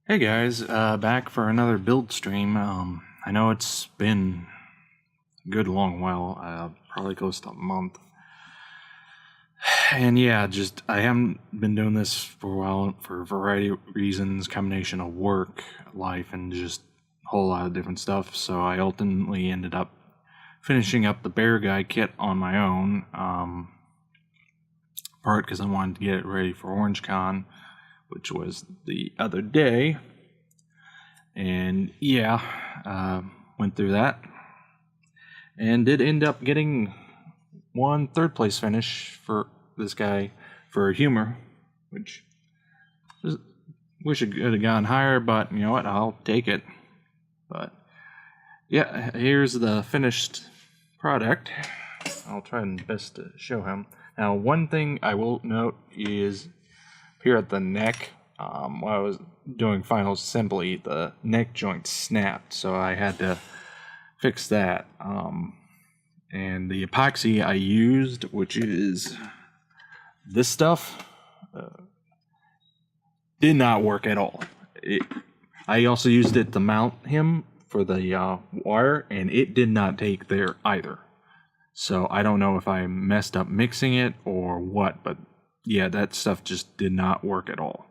Hey guys, back for another build stream. I know it's been a good long while, probably close to a month. And yeah, I haven't been doing this for a while for a variety of reasons, combination of work, life, and just a whole lot of different stuff. So I ultimately ended up finishing up the Bear Guy kit on my own, part because I wanted to get it ready for OrangeCon, which was the other day. And yeah, went through that and did end up getting one third place finish for this guy for humor, which wish it could have gone higher, but you know what, I'll take it. But yeah, here's the finished product. I'll try my best to show him. Now, one thing I will note is here at the neck, while I was doing final assembly, the neck joint snapped, so I had to fix that. And the epoxy I used, which is this stuff, did not work at all. I also used it to mount him for the wire, and it did not take there either. So I don't know if I messed up mixing it or what, but yeah, that stuff just did not work at all.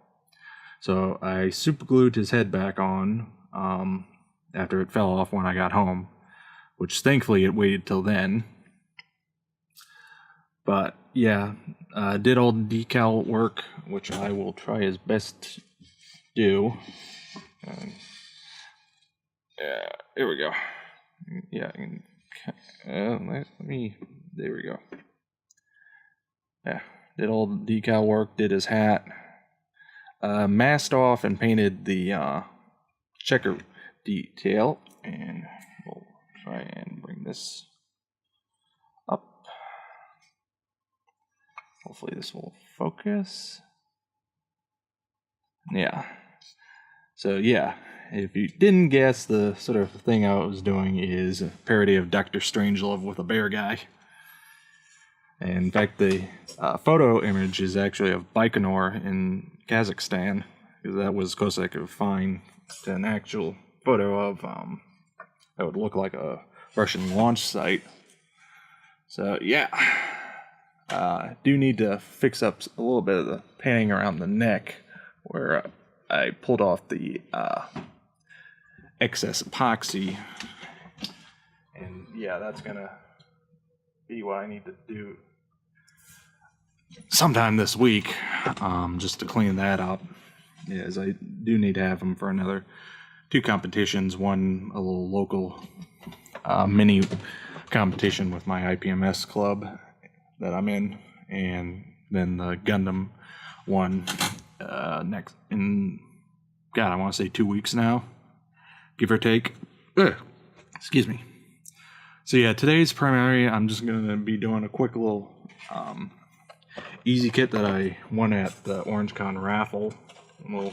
So I super glued his head back on after it fell off when I got home, which thankfully it waited till then. But yeah, did all the decal work, which I will try as best to do. Yeah, here we go. Yeah, let me, there we go. Yeah, did all the decal work, did his hat. Masked off and painted the checker detail, and we'll try and bring this up. Hopefully this will focus. Yeah. So yeah, if you didn't guess, the sort of thing I was doing is a parody of Dr. Strangelove with a bear guy. And in fact, the photo image is actually of Baikonur in Kazakhstan, because that was as close as I could find to an actual photo of that would look like a Russian launch site. So yeah, do need to fix up a little bit of the painting around the neck where I pulled off the excess epoxy, and yeah, that's gonna be what I need to do sometime this week, just to clean that up, as I do need to have them for another 2 competitions, one a little local mini competition with my IPMS club that I'm in, and then the Gundam one next in, God, I want to say 2 weeks now, give or take. Excuse me. So yeah, today's primary, I'm just going to be doing a quick little easy kit that I won at the OrangeCon raffle. A little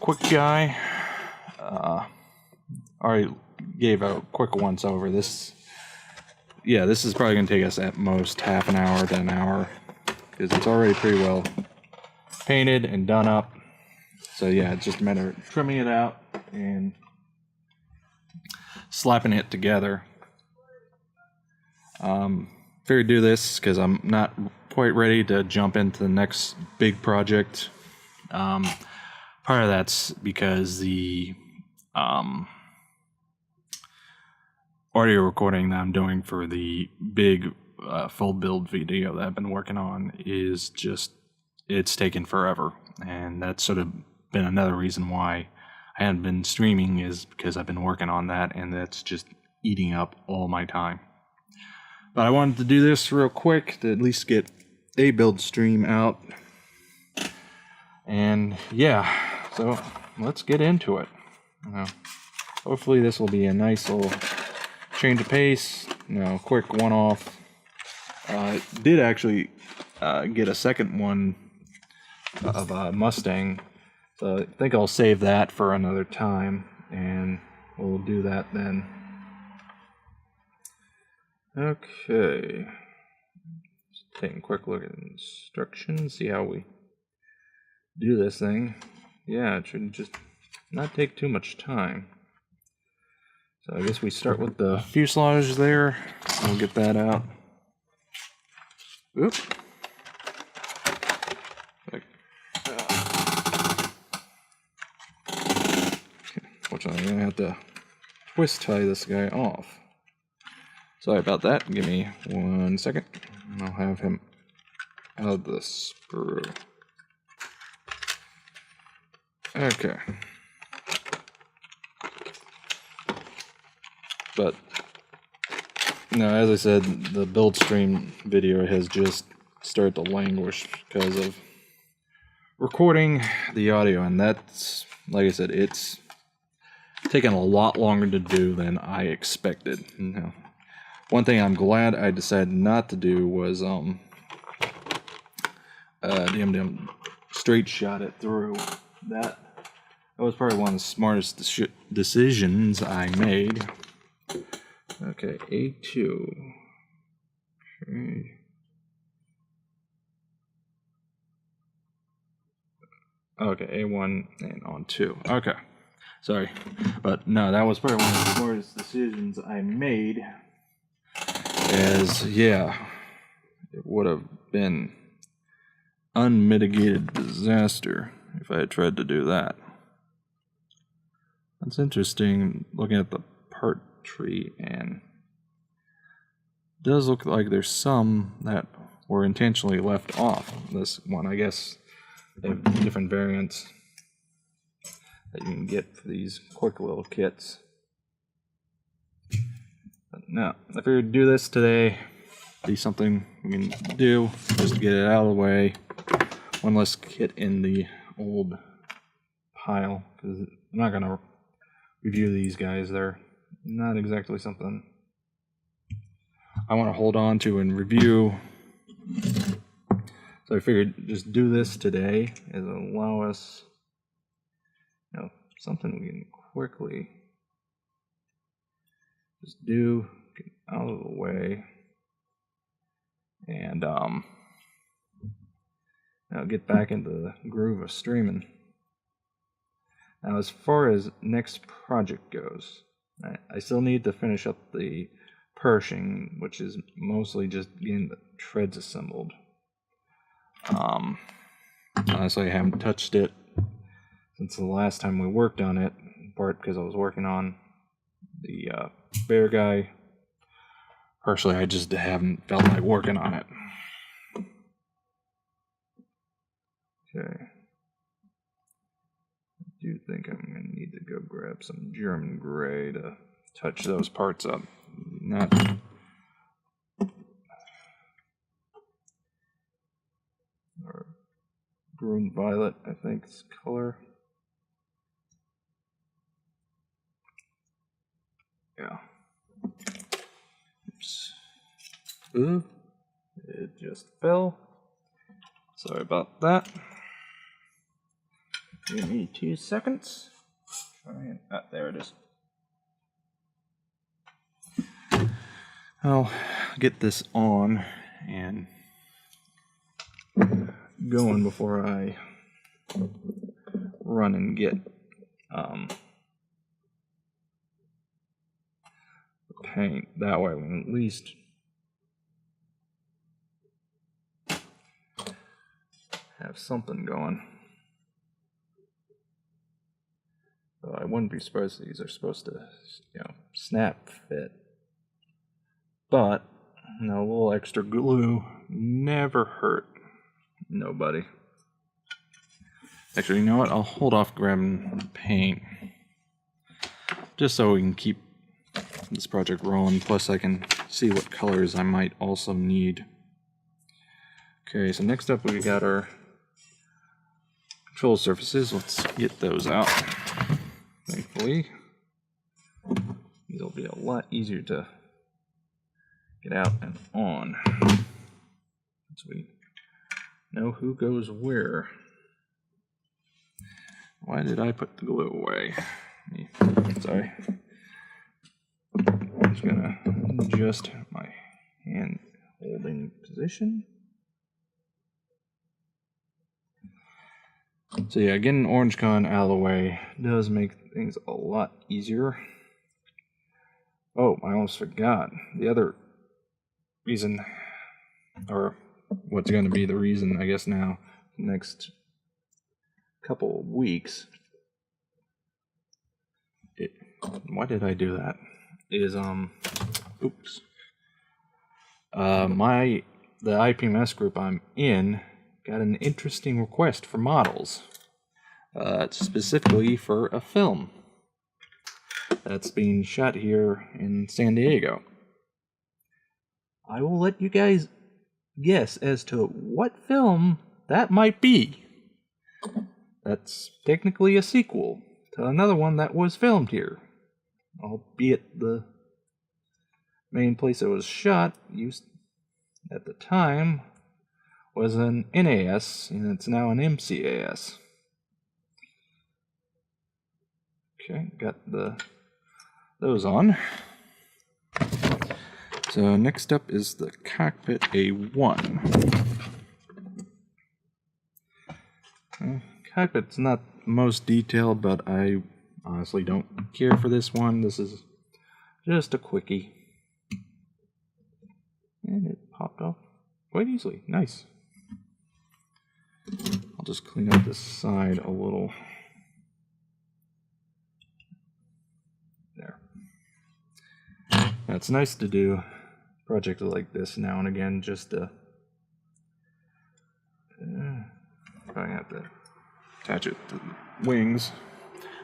quick guy. Already gave a quick once over. This is probably going to take us at most half an hour to an hour, because it's already pretty well painted and done up. So yeah, it's just a matter of trimming it out and slapping it together. Figured do this because I'm not quite ready to jump into the next big project. Part of that's because the audio recording that I'm doing for the big full build video that I've been working on is just, it's taken forever, and that's sort of been another reason why I haven't been streaming, is because I've been working on that, and that's just eating up all my time. But I wanted to do this real quick to at least get a build stream out. And yeah, so let's get into it. Hopefully this will be a nice little change of pace, quick one-off. Did actually get a second one of a Mustang, so I think I'll save that for another time, and we'll do that then. Okay, just taking a quick look at the instructions, see how we do this thing. yeah, it should just not take too much time. So I guess we start with the fuselage there. We'll get that out. Oop. Fortunately, I'm going to have to twist tie this guy off. Sorry about that. Give me 1 second. I'll have him out of the screw. Okay. But, no, as I said, the build stream video has just started to languish because of recording the audio, and that's, like I said, it's taken a lot longer to do than I expected. You know, one thing I'm glad I decided not to do was straight shot it through. That was probably one of the smartest decisions I made. Okay, A2. Okay. Okay, A1 and on 2. Okay. Sorry. But no, that was probably one of the smartest decisions I made. As, yeah, it would have been unmitigated disaster if I had tried to do that. That's interesting looking at the part tree, and it does look like there's some that were intentionally left off this one. I guess they have different variants that you can get for these quick little kits. But no, I figured to do this today, be something we can do just to get it out of the way. One less kit in the old pile, because I'm not going to review these guys. They're not exactly something I want to hold on to and review. So I figured just do this today and allow us, you know, something we can quickly just do, get out of the way, and now get back into the groove of streaming. Now, as far as next project goes, I still need to finish up the Pershing, which is mostly just getting the treads assembled. Honestly, I haven't touched it since the last time we worked on it, in part because I was working on the bear guy. Partially, I just haven't felt like working on it. Okay. I do think I'm going to need to go grab some German gray to touch those parts up. Not or Green Violet, I think it's color. Yeah. Oops. Ooh. It just fell. Sorry about that. Give me 2 seconds. Try and, there it is. I'll get this on and going before I run and get the paint. That way we can at least have something going. So I wouldn't be surprised these are supposed to, you know, snap fit. But, you know, a little extra glue never hurt nobody. Actually, you know what? I'll hold off grabbing paint just so we can keep this project rolling. Plus, I can see what colors I might also need. Okay, so next up we got our control surfaces. Let's get those out. Thankfully, these will be a lot easier to get out and on, so we know who goes where. Why did I put the glue away? Sorry. I'm just gonna adjust my hand holding position. So yeah, getting orange con out of the way does make things a lot easier. Oh, I almost forgot. The other reason, or what's going to be the reason, I guess now, next couple of weeks. Why did I do that? Is, oops. The IPMS group I'm in got an interesting request for models. Specifically for a film that's being shot here in San Diego. I will let you guys guess as to what film that might be. That's technically a sequel to another one that was filmed here, albeit the main place it was shot used at the time was an NAS, and it's now an MCAS. Okay, got those on. So next up is the Cockpit A1. Cockpit's not most detailed, but I honestly don't care for this one. This is just a quickie. And it popped off quite easily. Nice. I'll just clean up this side a little. There. Now, it's nice to do projects like this now and again, just to probably have to attach it to the wings,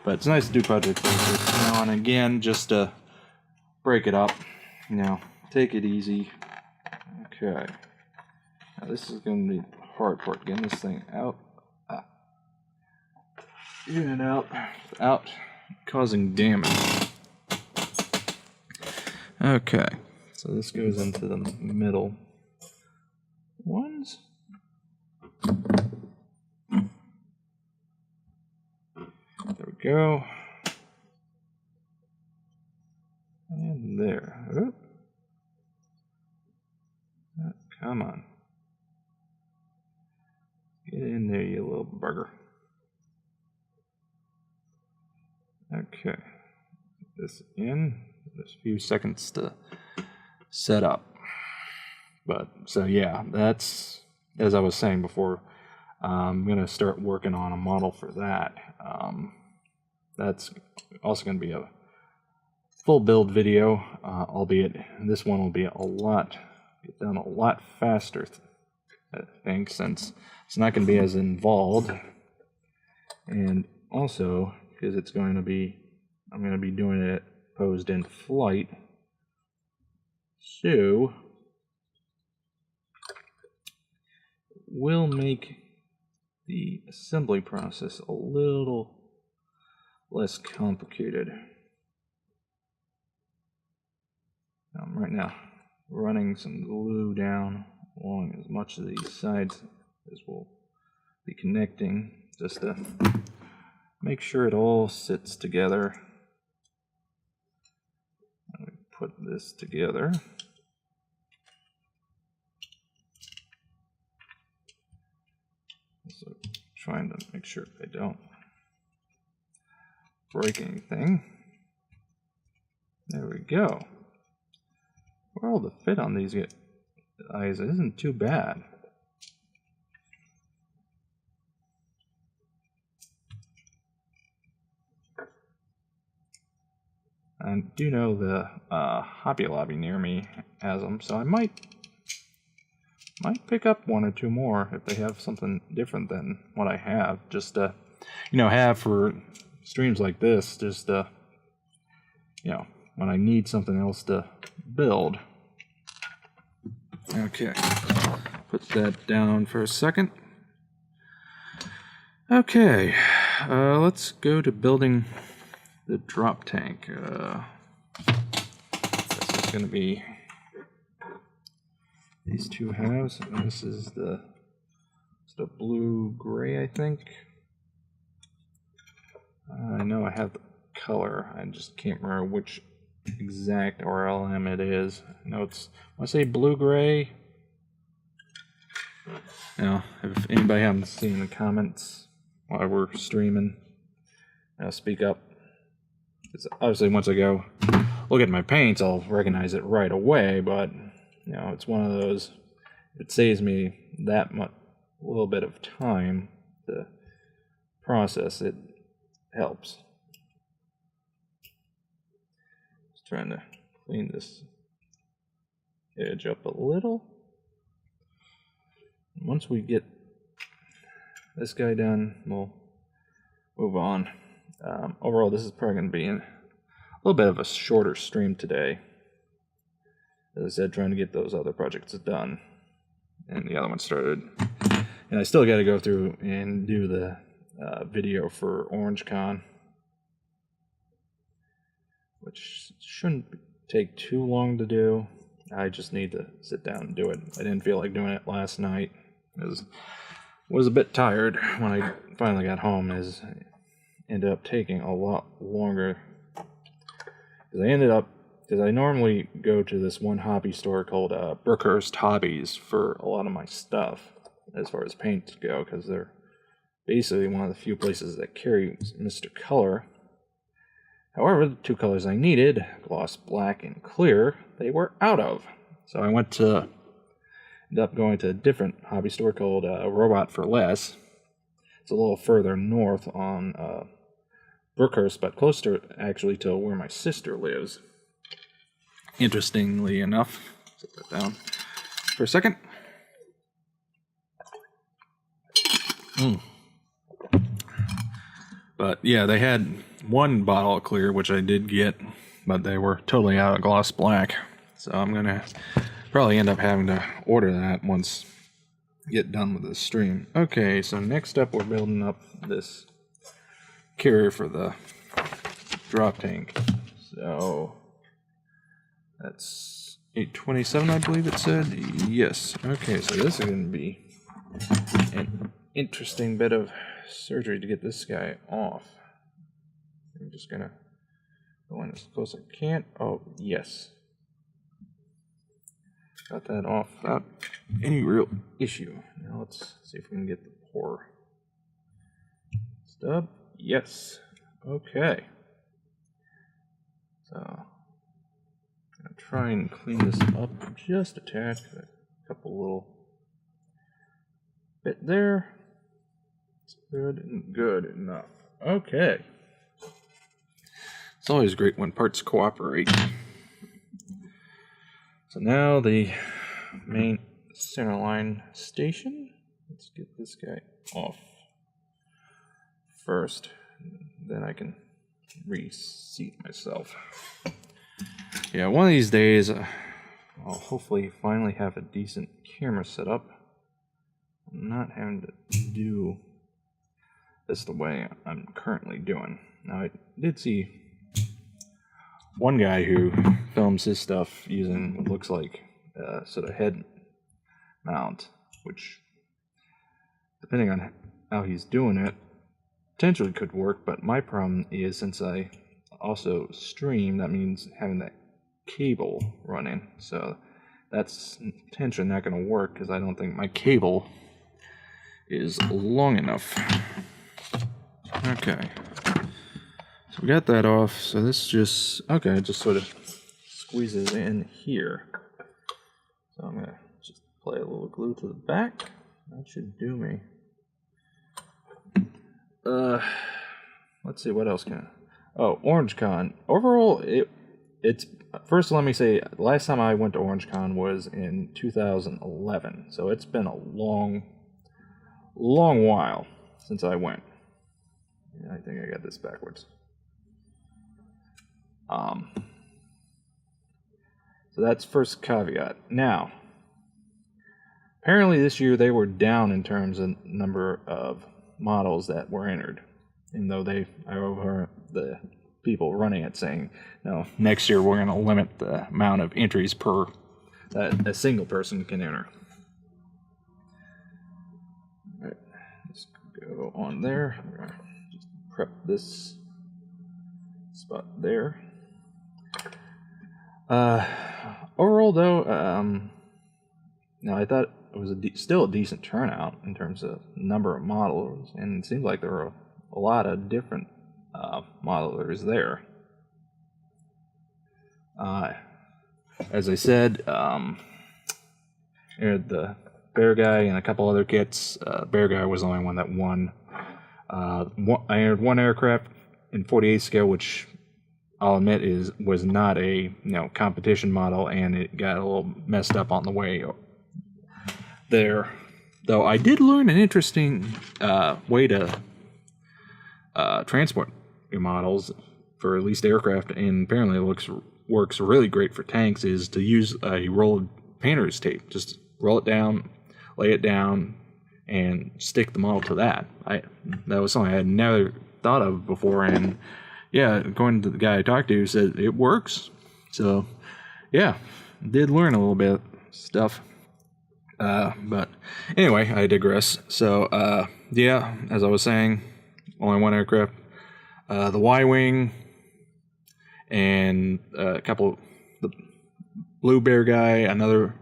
but it's nice to do projects like this now and again, just to break it up, you know, take it easy. Okay, now this is going to be the hard part, getting this thing out, in and out, without causing damage. Okay, so this goes into the middle ones. There we go. And there. Oop. Come on. Get in there, you little bugger. Okay. Get this in. There's a few seconds to set up. But, so yeah, that's, as I was saying before, I'm going to start working on a model for that. That's also going to be a full build video, albeit this one will be get done a lot faster, I think, since it's not going to be as involved. And also, because I'm going to be doing it posed in flight. So, we'll make the assembly process a little less complicated. Right now, running some glue down along as much of these sides as we'll be connecting, just to make sure it all sits together. Let me put this together. So trying to make sure I don't break anything. There we go. Well, the fit on these eyes isn't too bad. I do know the Hobby Lobby near me has them, so I might pick up one or two more if they have something different than what I have. Just to, have for streams like this. Just when I need something else to build. Okay, put that down for a second. Okay, let's go to building the drop tank. This is going to be these two halves, and this is the blue-gray, I think. I know I have the color, I just can't remember which exact RLM it is. No, it's, when I say blue-gray, if anybody hasn't seen the comments, while we're streaming. Speak up. It's obviously, once I go look at my paints, I'll recognize it right away, but it's one of those, it saves me that much, a little bit of time to process. It helps. Just trying to clean this edge up a little. Once we get this guy done, we'll move on. Overall, this is probably going to be a little bit of a shorter stream today. As I said, trying to get those other projects done, and the other one started. And I still got to go through and do the video for OrangeCon, which shouldn't take too long to do. I just need to sit down and do it. I didn't feel like doing it last night. I was a bit tired when I finally got home, as I ended up taking a lot longer. Because I normally go to this one hobby store called Brookhurst Hobbies for a lot of my stuff, as far as paints go, because they're basically one of the few places that carry Mr. Color. However, the two colors I needed, gloss black and clear, they were out of. So I ended up going to a different hobby store called Robot for Less. It's a little further north on Brookhurst, but closer actually to where my sister lives. Interestingly enough, set that down for a second. But yeah, they had one bottle of clear, which I did get, but they were totally out of gloss black. So I'm gonna probably end up having to order that once I get done with this stream. Okay, so next up we're building up this carrier for the drop tank. So that's 827, I believe it said. Yes. Okay, so this is going to be an interesting bit of surgery to get this guy off. I'm just going to go in as close as I can. Oh, yes. Got that off without any real issue. Now let's see if we can get the pour stub. Yes. Okay. So I'm gonna try and clean this up just a tad. A couple little bit there. It's good and good enough. Okay. It's always great when parts cooperate. So now the main center line station. Let's get this guy off first. Then I can reseat myself. Yeah, one of these days I'll hopefully finally have a decent camera set up. I'm not having to do this the way I'm currently doing. Now, I did see one guy who films his stuff using what looks like a sort of head mount, which, depending on how he's doing it, potentially could work. But my problem is, since I also stream, that means having that cable running, so that's potentially not going to work because I don't think my cable is long enough. Okay, so we got that off. So this just sort of squeezes in here. So I'm gonna just apply a little glue to the back. That should do me. Let's see, what else can OrangeCon. Overall, it's first, let me say, last time I went to OrangeCon was in 2011, so it's been a long while since I went. Yeah, I think I got this backwards. So that's first caveat. Now, apparently this year they were down in terms of number of models that were entered, even though I overheard the people running it saying, no, next year we're going to limit the amount of entries per that a single person can enter. All right, let's go on there. I'm going to just prep this spot there. Overall, though, no, I thought it was still a decent turnout in terms of number of models, and it seemed like there were a lot of different modelers there. As I said, I had the Bear Guy and a couple other kits. Bear Guy was the only one that won. I entered one aircraft in 48 scale, which I'll admit was not a competition model, and it got a little messed up on the way there. Though I did learn an interesting way to transport your models for at least aircraft, and apparently it works really great for tanks, is to use a rolled painter's tape. Just roll it down, lay it down, and stick the model to that. That was something I had never thought of before, and yeah, according to the guy I talked to, said it works. So yeah, did learn a little bit of stuff. But anyway, I digress. So yeah, as I was saying, only one aircraft. The Y-Wing and a couple, the Blue Bear Guy, another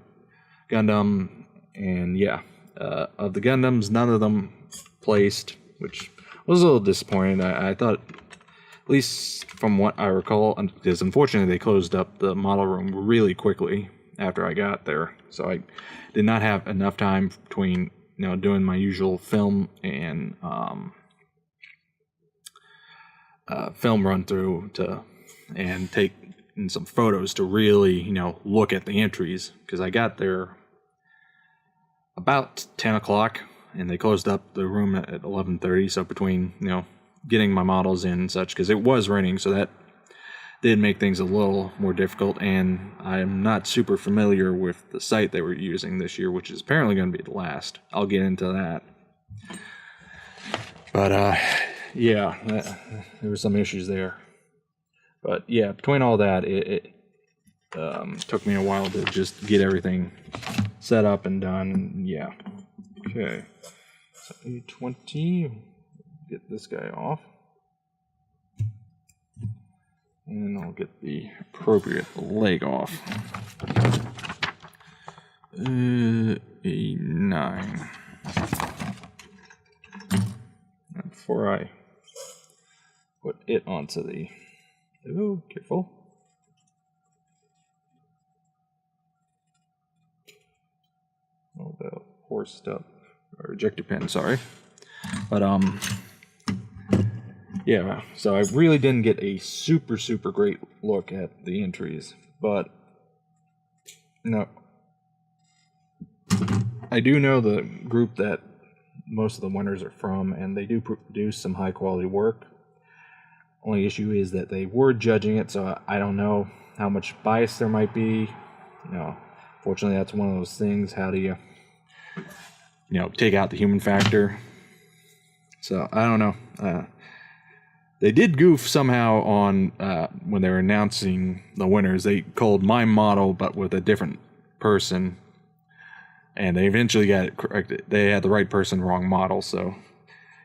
Gundam, and yeah, of the Gundams, none of them placed, which was a little disappointing. I thought, at least from what I recall, because unfortunately they closed up the model room really quickly after I got there, so I did not have enough time between doing my usual film and film run through and take some photos to really look at the entries, because I got there about 10 o'clock and they closed up the room at 11:30. So between getting my models in and such, because it was raining, so that did make things a little more difficult, and I'm not super familiar with the site they were using this year, which is apparently going to be the last. I'll get into that. But yeah, there were some issues there. But yeah, between all that, it took me a while to just get everything set up and done. Yeah. Okay. So A20, get this guy off. And I'll get the appropriate leg off. A9. Before I put it onto the... Oh, careful. Oh, the horsed up, or ejector pin, sorry. But, yeah, so I really didn't get a super great look at the entries, but I do know the group that most of the winners are from, and they do produce some high quality work. Only issue is that they were judging it, so I don't know how much bias there might be. Fortunately, that's one of those things. How do you take out the human factor? So I don't know. They did goof somehow on when they were announcing the winners. They called my model, but with a different person, and they eventually got it corrected. They had the right person, wrong model. So,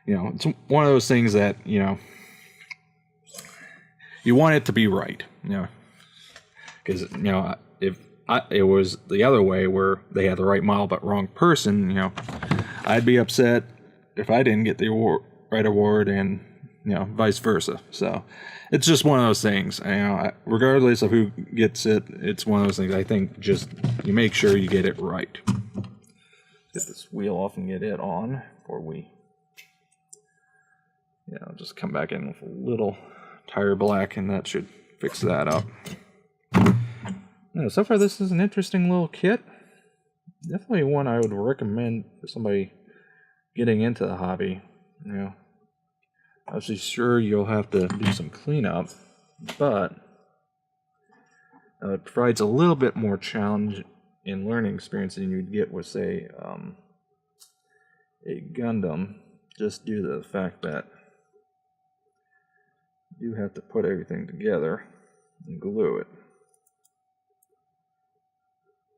it's one of those things that you want it to be right, because if it was the other way where they had the right model but wrong person, I'd be upset if I didn't get the right award, and vice versa. So it's just one of those things. Regardless of who gets it, it's one of those things. I think just you make sure you get it right. Get this wheel off and get it on before we. I'll just come back in with a little tire black, and that should fix that up. So far, this is an interesting little kit. Definitely one I would recommend for somebody getting into the hobby. Obviously, sure, you'll have to do some cleanup, but it provides a little bit more challenge in learning experience than you'd get with, say, a Gundam, just due to the fact that you have to put everything together and glue it.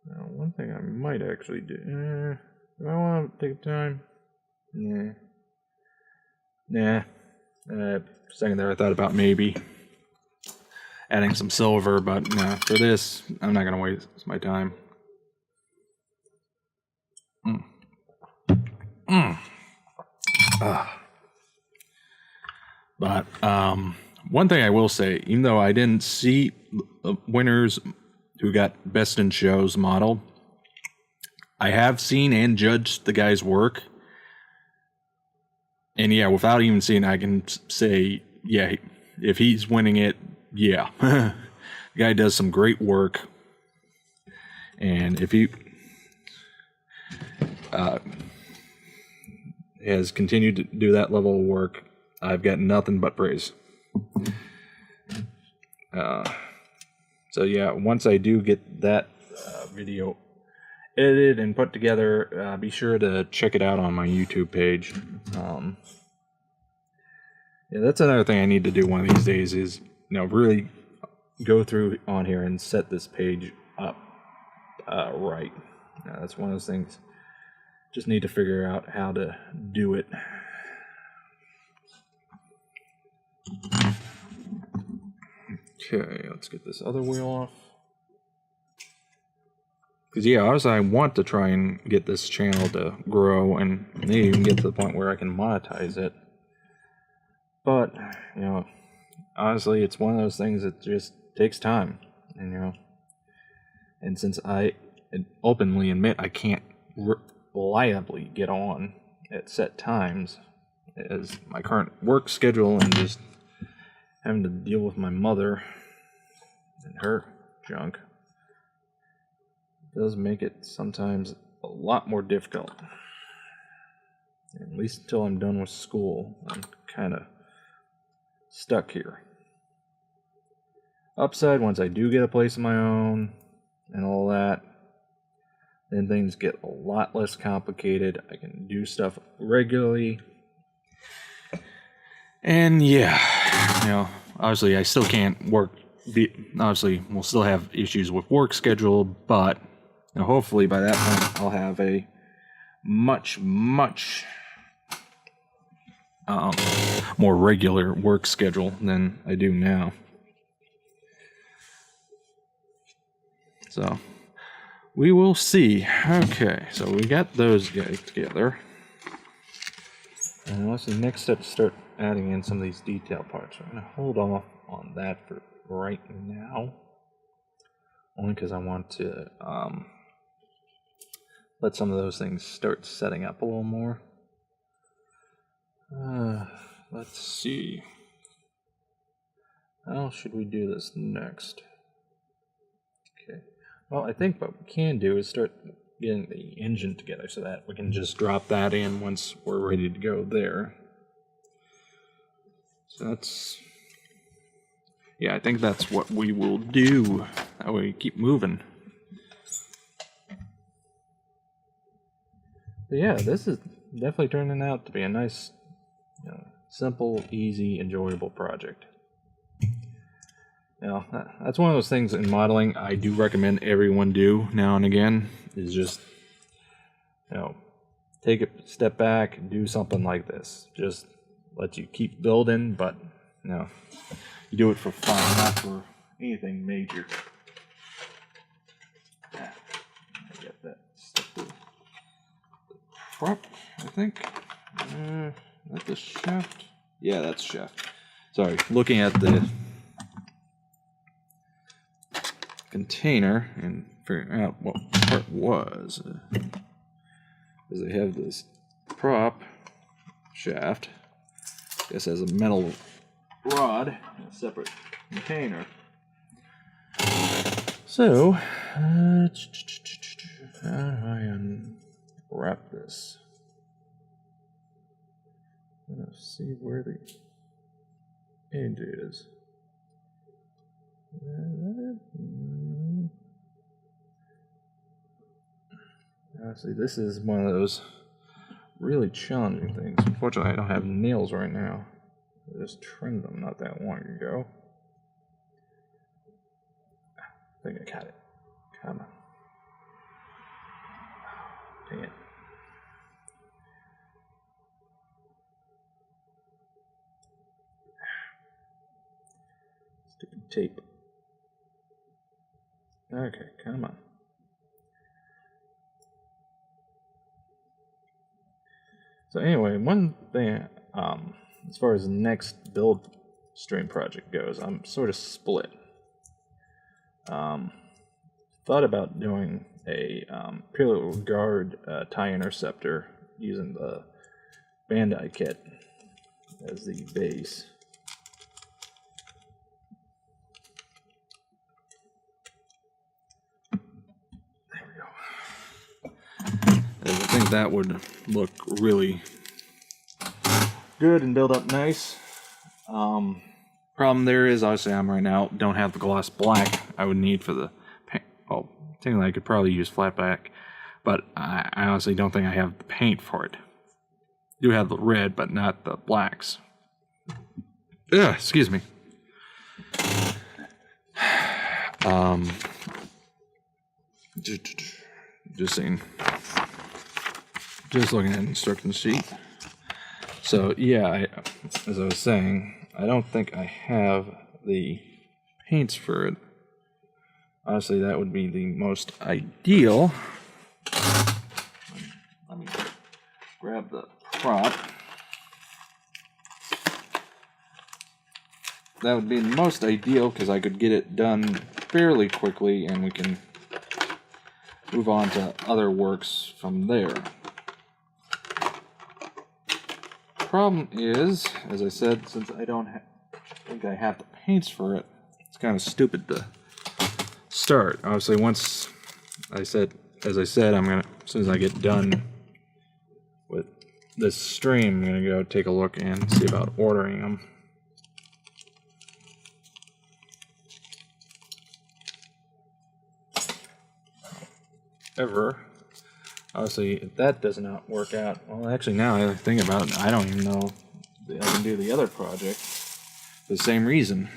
Now, one thing I might actually do... do I want to take time? Nah. Second there, I thought about maybe adding some silver, but nah, for this, I'm not going to waste my time. But one thing I will say, even though I didn't see winners who got Best in Shows model, I have seen and judged the guy's work. And yeah, without even seeing, I can say, yeah, if he's winning it, yeah. The guy does some great work. And if he has continued to do that level of work, I've got nothing but praise. So yeah, once I do get that video edited and put together, be sure to check it out on my YouTube page. Yeah, that's another thing I need to do one of these days is, really go through on here and set this page up right. That's one of those things. Just need to figure out how to do it. Okay, let's get this other wheel off. Because, yeah, obviously I want to try and get this channel to grow and maybe even get to the point where I can monetize it. But, honestly, it's one of those things that just takes time. And since I openly admit I can't reliably get on at set times, as my current work schedule and just having to deal with my mother and her junk does make it sometimes a lot more difficult. At least until I'm done with school, I'm kind of stuck here. Upside, once I do get a place of my own and all that, then things get a lot less complicated. I can do stuff regularly. And yeah, obviously I still can't work. Obviously, we'll still have issues with work schedule, but hopefully by that point I'll have a much more regular work schedule than I do now. So we will see. Okay, so we got those guys together. And what's the next step? Start adding in some of these detail parts. I'm going to hold off on that for right now. Only because I want to let some of those things start setting up a little more. Let's see. How should we do this next? Okay. Well, I think what we can do is start getting the engine together so that we can just drop that in once we're ready to go there. So that's... yeah, I think that's what we will do. That way we keep moving. But yeah, this is definitely turning out to be a nice, simple, easy, enjoyable project. That's one of those things in modeling I do recommend everyone do now and again, is just, take a step back and do something like this. Just let you keep building, but, you do it for fun, not for anything major. I get that stuff. The prop, I think. Is that the shaft? Yeah, that's shaft. Sorry, looking at the container and figuring out what part was. Because they have this prop shaft. I guess has a metal rod in a separate container. So, how do I unwrap this? Let's see where the edge is. See, this is one of those really challenging things. Unfortunately, I don't have nails right now. I just trimmed them not that long ago. I think I got it. Come on. Dang it. Stupid tape. Okay, come on. So anyway, one thing, as far as the next build stream project goes, I'm sort of split. Thought about doing a payload guard tie interceptor using the Bandai kit as the base. There we go. I think that would look really good and build up nice. Problem there is, obviously, I'm right now don't have the gloss black I would need for the paint. Well, technically I could probably use flat black, but I honestly don't think I have the paint for it. I do have the red, but not the blacks. Ugh, excuse me. Just saying. Just looking at the instruction sheet. So yeah, as I was saying, I don't think I have the paints for it. Honestly, that would be the most ideal. Let me grab the prop. That would be the most ideal because I could get it done fairly quickly and we can move on to other works from there. Problem is, as I said, since I don't think I have the paints for it, it's kind of stupid to start. Obviously, once as I said, I'm gonna, as soon as I get done with this stream, I'm gonna go take a look and see about ordering them. However, obviously, if that does not work out, well, actually, now I think about it, I don't even know if I can do the other project for the same reason.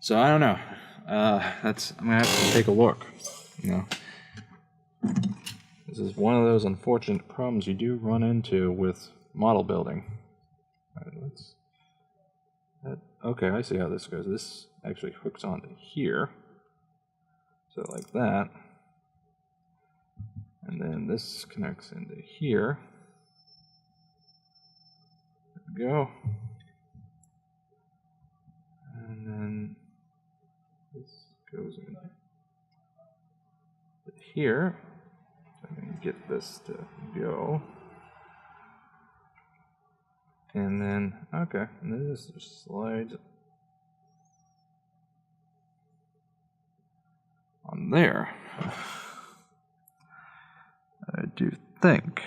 So I don't know. I'm gonna have to take a look. You know, this is one of those unfortunate problems you do run into with model building. Okay, I see how this goes. This actually hooks onto here. So like that. And then this connects into here. There we go. And then this goes in here. So I can get this to go. And then, okay, and then this just slides on there. I do think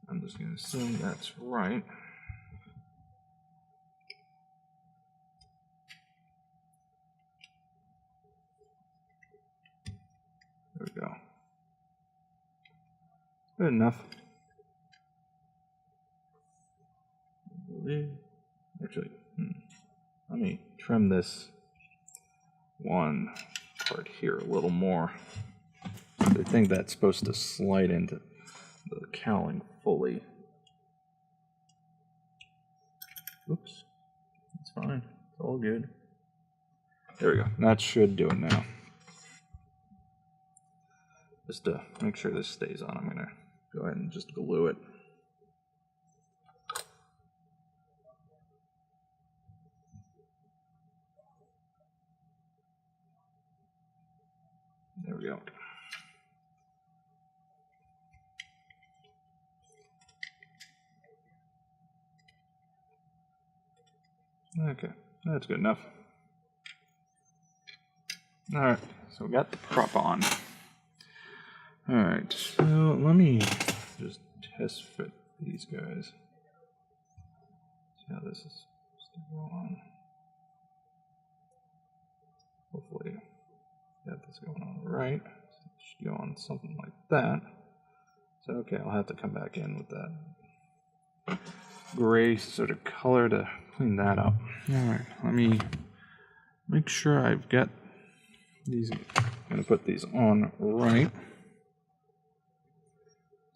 I'm just going to assume that's right. There we go. Good enough. Actually, let me trim this one part here a little more. I think that's supposed to slide into the cowling fully. Oops, it's fine. It's all good. There we go. That should do it now. Just to make sure this stays on, I'm going to go ahead and just glue it. There we go. Okay, that's good enough. Alright, so we got the prop on. Alright, so let me just test fit these guys. See how this is supposed to go on. Hopefully, got this going on right. So it should go on something like that. So, okay, I'll have to come back in with that gray sort of color to clean that up. Alright, let me make sure I've got these. I'm going to put these on right.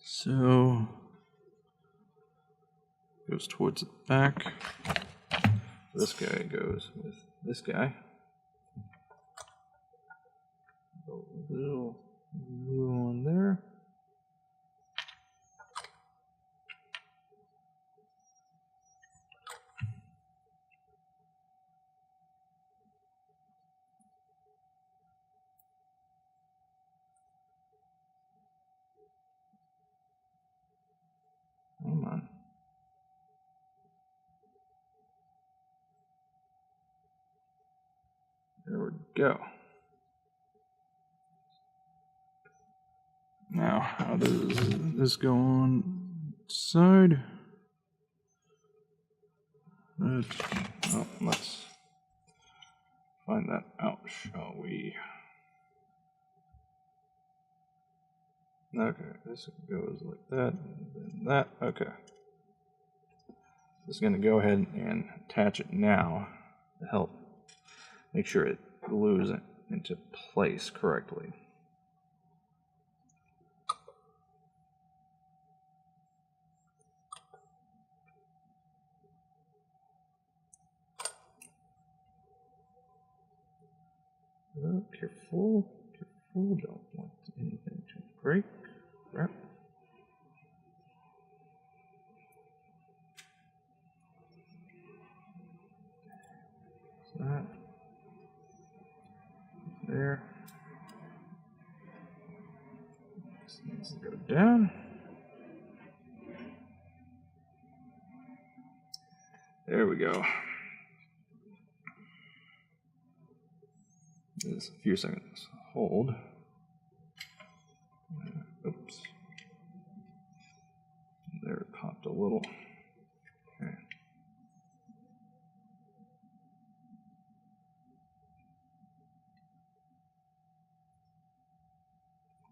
So, goes towards the back. This guy goes with this guy. A little glue on there. Come on. There we go. Now, how does this go on side? Let's find that out, shall we? Okay, this goes like that, and then that. Okay. Just going to go ahead and attach it now to help make sure it glues it into place correctly. Oh, careful, careful, don't want anything to break. Wrap. That. There. This needs to go down. There we go. Just a few seconds. Hold. Oops. There it popped a little. Okay.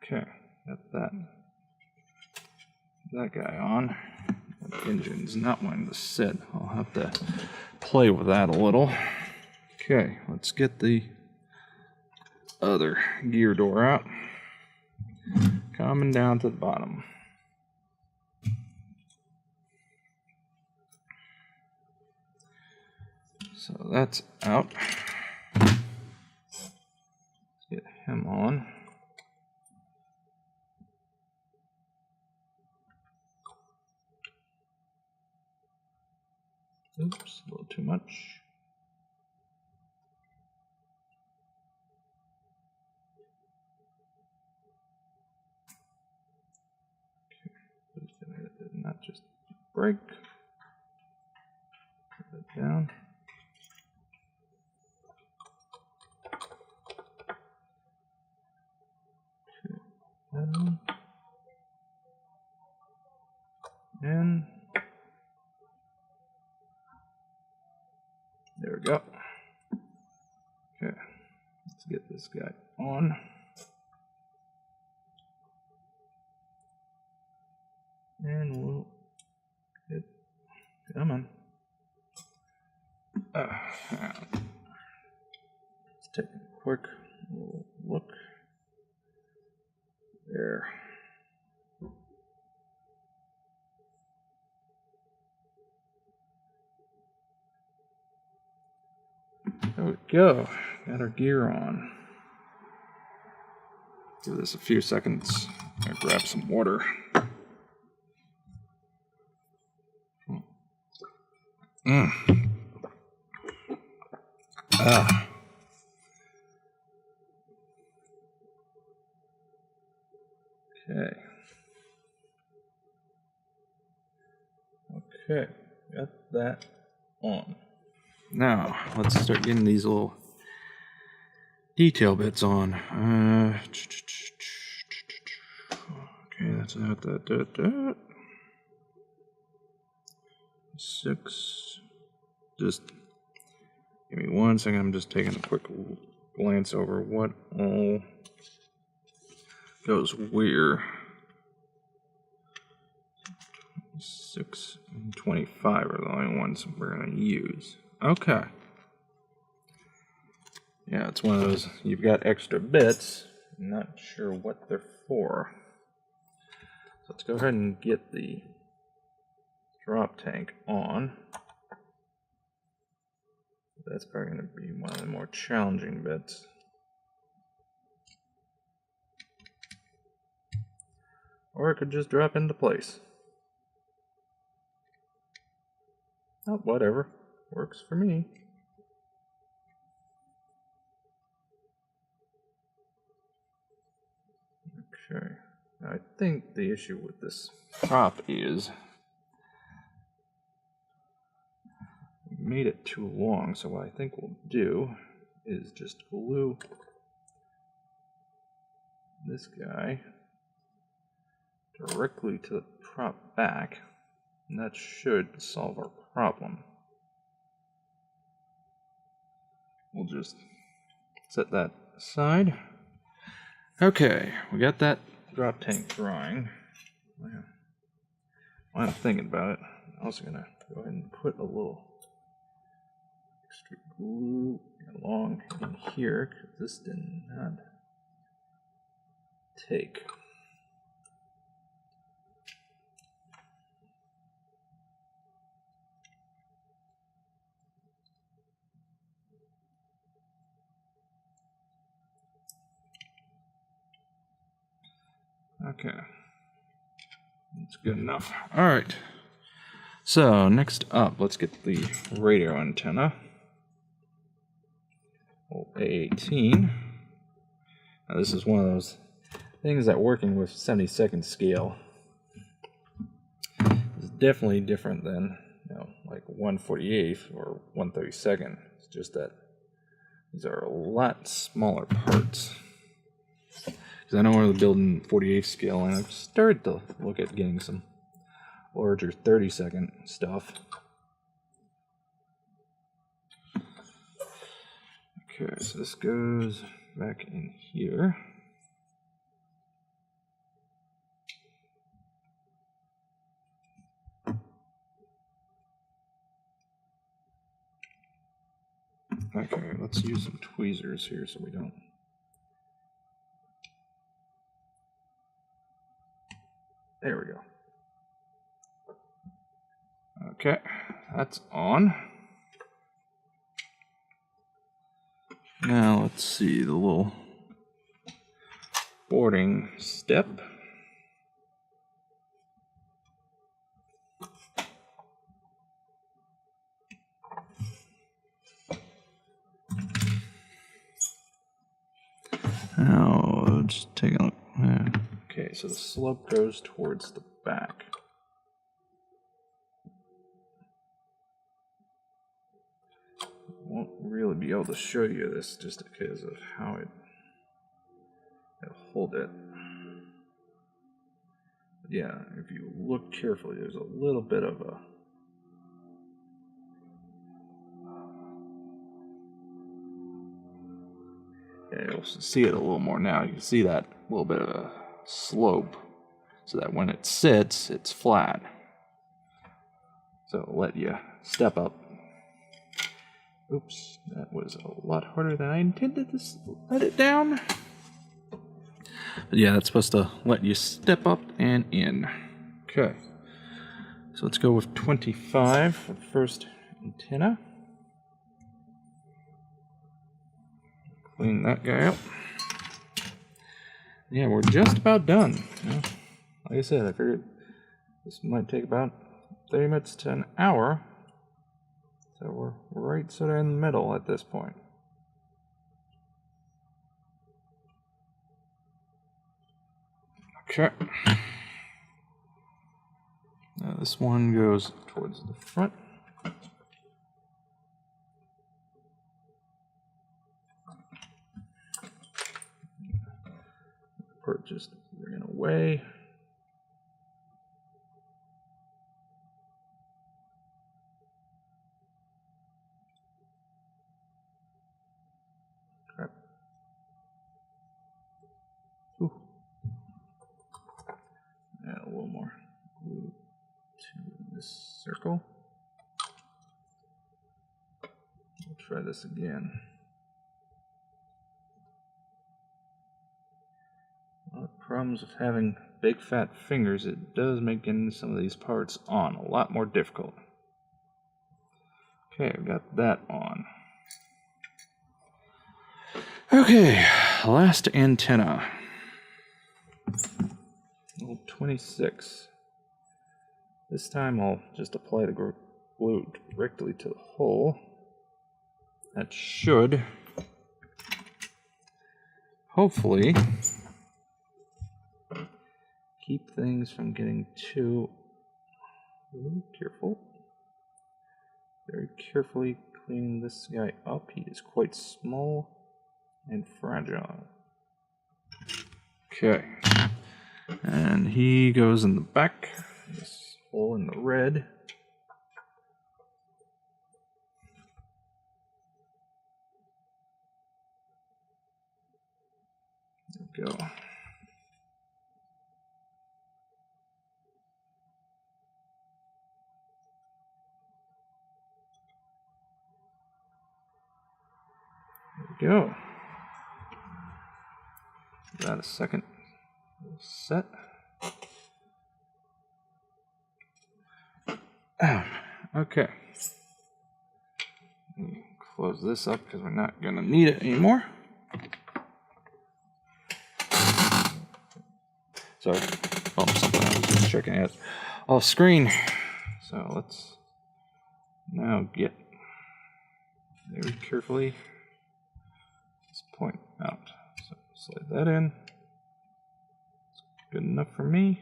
Okay, got that guy on. The engine's not wanting to sit. I'll have to play with that a little. Okay, let's get the other gear door out. Coming down to the bottom. So that's out. Let's get him on. Oops, a little too much. Okay, it did not just break. Put that down. Okay, and there we go. Okay, let's get this guy on. And we'll get, come on. Let's take a quick little look. There. There we go. Got our gear on. Give this a few seconds. I'll grab some water. Ah. Okay. Okay, got that on. Now, let's start getting these little detail bits on. Okay, that's out that. 6. Just give me 1 second. I'm just taking a quick glance over what all goes where. 6 and 25 are the only ones we're going to use. Okay. Yeah, it's one of those, you've got extra bits, I'm not sure what they're for. So let's go ahead and get the drop tank on. That's probably going to be one of the more challenging bits. or it could just drop into place. Oh, whatever. Works for me. Okay. I think the issue with this prop is we made it too long, so what I think we'll do is just glue this guy directly to the prop back, and that should solve our problem. We'll just set that aside. Okay, we got that drop tank drying. While I'm thinking about it, I'm also going to go ahead and put a little extra glue along in here, because this did not take. Okay, that's good enough. All right, so next up, let's get the radio antenna. A18. Now this is one of those things that working with 72nd scale is definitely different than, like 1/48 or 1/32. It's just that these are a lot smaller parts. Because I know we're building 48 scale, and I've started to look at getting some larger 32nd stuff. Okay, so this goes back in here. Okay, let's use some tweezers here so we don't. There we go. Okay, that's on. Now let's see the little boarding step. Now just take a look. Okay, so the slope goes towards the back. Won't really be able to show you this just because of how it'll hold it. But yeah, if you look carefully, there's a little bit of a you'll see it a little more now. You can see that little bit of a slope, so that when it sits, it's flat. So it'll let you step up. Oops, that was a lot harder than I intended to let it down. But yeah, that's supposed to let you step up and in. Okay, so let's go with 25 for the first antenna. Clean that guy up. Yeah, we're just about done. Like I said, I figured this might take about 30 minutes to an hour. So we're right sort of in the middle at this point. Okay. Now this one goes towards the front. Part just ran away. Crap. Ooh. Add a little more glue to this circle. We'll try this again. Well, the problems with having big fat fingers, it does make getting some of these parts on a lot more difficult. Okay, I've got that on. Okay, last antenna. Little 26. This time I'll just apply the glue directly to the hole. That should hopefully keep things from getting too careful. Very carefully cleaning this guy up. He is quite small and fragile. Okay. And he goes in the back. This hole in the red. There we go. There we go. Give that a second. Set. Okay. Close this up because we're not going to need it anymore. Sorry. Oh, something I was just checking out off screen. So let's now get very carefully this point out. So slide that in. Good enough for me.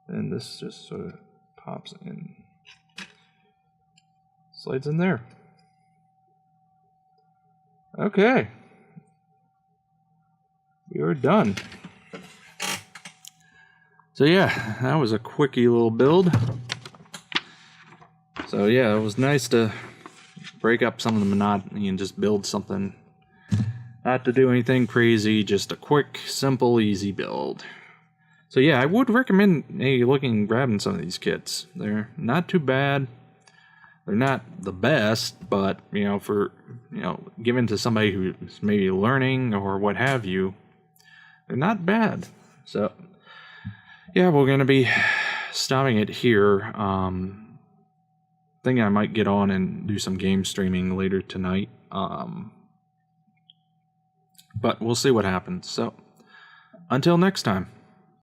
And this just sort of pops in. Slides in there. Okay. We are done. So yeah, that was a quickie little build. So yeah, it was nice to break up some of the monotony and just build something. Not to do anything crazy, just a quick, simple, easy build. So yeah, I would recommend grabbing some of these kits. They're not too bad. They're not the best, but for given to somebody who's maybe learning or what have you, they're not bad. So yeah, we're gonna be stopping it here. Thinking I might get on and do some game streaming later tonight. But we'll see what happens. So, until next time.